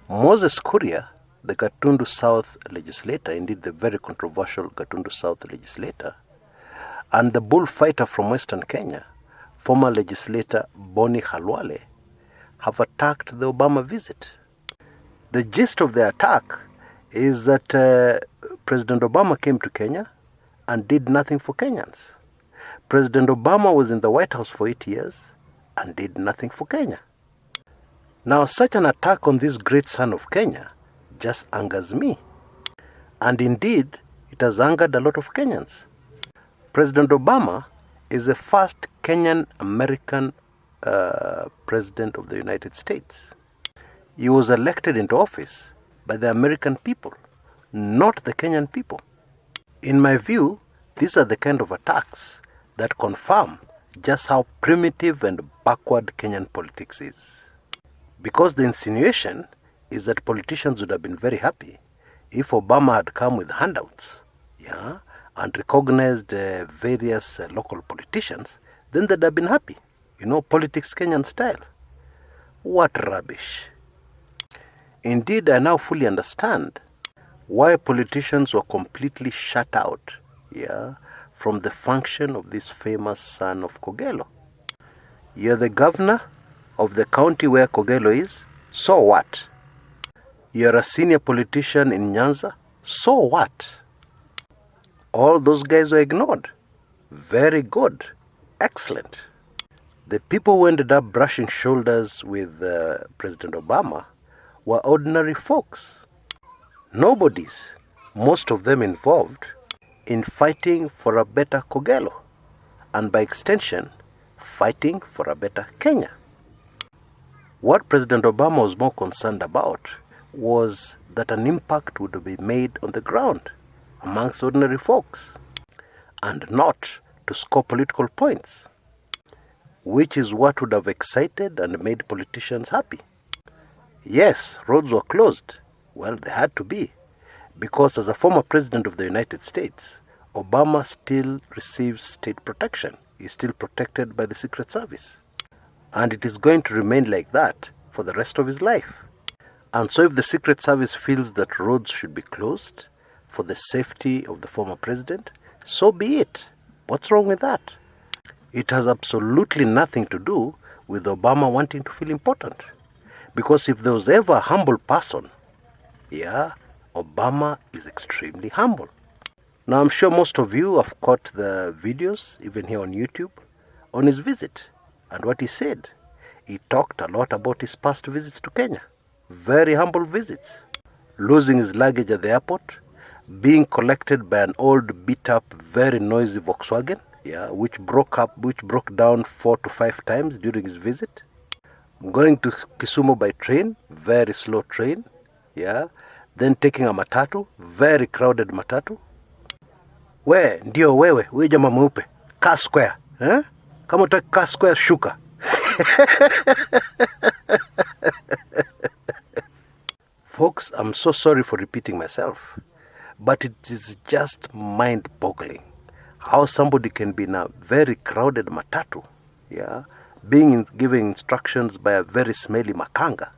Moses Kuria, the Gatundu South legislator, indeed the very controversial Gatundu South legislator, and the bullfighter from Western Kenya, former legislator Boni Khalwale, have attacked the Obama visit. The gist of the attack is that President Obama came to Kenya and did nothing for Kenyans. President Obama was in the White House for 8 years and did nothing for Kenya. Now, such an attack on this great son of Kenya just angers me. And indeed, it has angered a lot of Kenyans. President Obama is the first Kenyan-American president of the United States. He was elected into office by the American people, not the Kenyan people. In my view, these are the kind of attacks that confirm just how primitive and backward Kenyan politics is. Because the insinuation is that politicians would have been very happy if Obama had come with handouts, and recognized various local politicians, then they'd have been happy. Politics Kenyan style. What rubbish. Indeed, I now fully understand why politicians were completely shut out, from the function of this famous son of Kogelo. You're the governor of the county where Kogelo is, so what? You're a senior politician in Nyanza, so what? All those guys were ignored. Very good. Excellent. The people who ended up brushing shoulders with President Obama were ordinary folks. Nobodies, most of them involved in fighting for a better Kogelo, and by extension, fighting for a better Kenya. What President Obama was more concerned about was that an impact would be made on the ground amongst ordinary folks, and not to score political points, which is what would have excited and made politicians happy. Yes, roads were closed. Well, they had to be, because as a former president of the United States, Obama still receives state protection. He's still protected by the Secret Service. And it is going to remain like that for the rest of his life. And so if the Secret Service feels that roads should be closed for the safety of the former president, so be it. What's wrong with that? It has absolutely nothing to do with Obama wanting to feel important. Because if there was ever a humble person, Obama is extremely humble. Now, I'm sure most of you have caught the videos, even here on YouTube, on his visit and what he said. He talked a lot about his past visits to Kenya. Very humble visits. Losing his luggage at the airport, being collected by an old, beat-up, very noisy Volkswagen, which broke down 4 to 5 times during his visit. Going to Kisumu by train, very slow train, then taking a matatu, very crowded matatu. Ndio wewe jamaa mweupe, car square, kama utaki car square shuka. Folks, I'm so sorry for repeating myself, but it is just mind-boggling how somebody can be in a very crowded matatu, being given instructions by a very smelly makanga.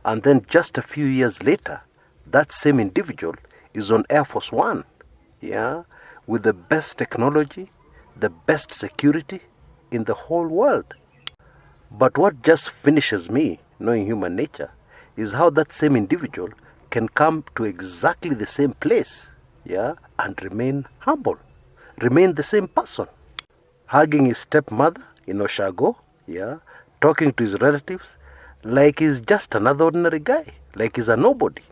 And then just a few years later, that same individual is on Air Force One, with the best technology, the best security in the whole world. But what just finishes me, knowing human nature, is how that same individual can come to exactly the same place, and remain humble, remain the same person, hugging his stepmother in Oshago, talking to his relatives like he's just another ordinary guy, like he's a nobody.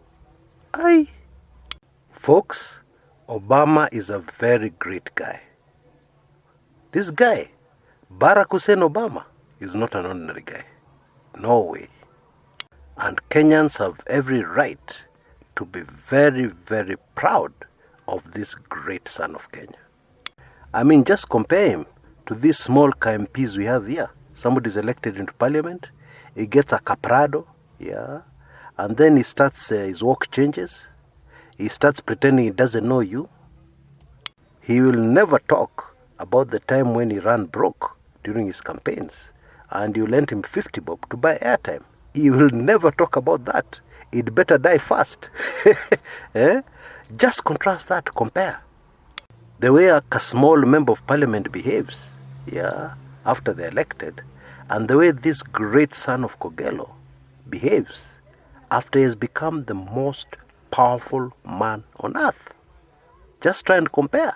Folks, Obama is a very great guy. This guy, Barack Hussein Obama, is not an ordinary guy. No way. And Kenyans have every right to be very, very proud of this great son of Kenya. I mean, just compare him to these small KMPs we have here. Somebody's elected into parliament, he gets a caprado, and then he starts, his work changes. He starts pretending he doesn't know you. He will never talk about the time when he ran broke during his campaigns and you lent him 50 bob to buy airtime. He will never talk about that. he'd better die fast. Eh? Just contrast that, compare. The way a small member of parliament behaves, yeah, after they're elected, and the way this great son of Kogelo behaves after he has become the most powerful man on earth. Just try and compare.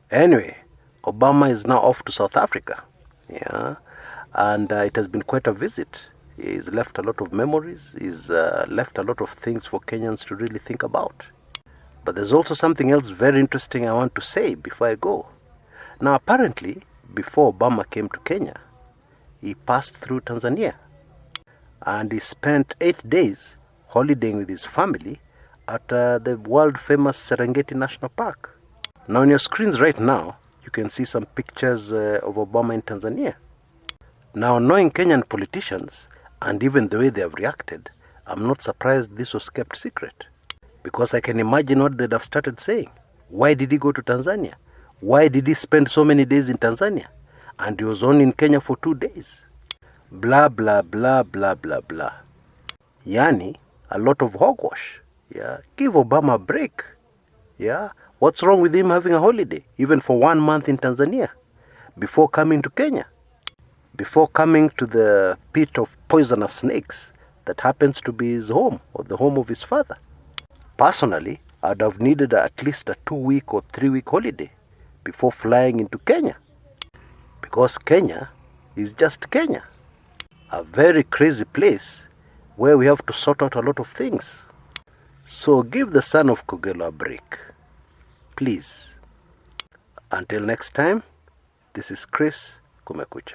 Anyway, Obama is now off to South Africa, yeah, and it has been quite a visit. He's left a lot of memories. He's left a lot of things for Kenyans to really think about. But there's also something else very interesting I want to say before I go. Now, apparently, before Obama came to Kenya, he passed through Tanzania. And he spent 8 days holidaying with his family at the world-famous Serengeti National Park. Now, on your screens right now, you can see some pictures of Obama in Tanzania. Now, knowing Kenyan politicians, and even the way they have reacted, I'm not surprised this was kept secret. Because I can imagine what they'd have started saying. Why did he go to Tanzania? Why did he spend so many days in Tanzania? And he was only in Kenya for 2 days. Blah, blah, blah, blah, blah, blah. Yani, a lot of hogwash. Yeah, give Obama a break. Yeah, what's wrong with him having a holiday, even for 1 month in Tanzania, before coming to Kenya? Before coming to the pit of poisonous snakes that happens to be his home, or the home of his father. Personally, I'd have needed at least a 2-week or 3-week holiday before flying into Kenya. Because Kenya is just Kenya. A very crazy place where we have to sort out a lot of things. So give the son of Kogelo a break. Please. Until next time, this is Kshs, Kumekucha.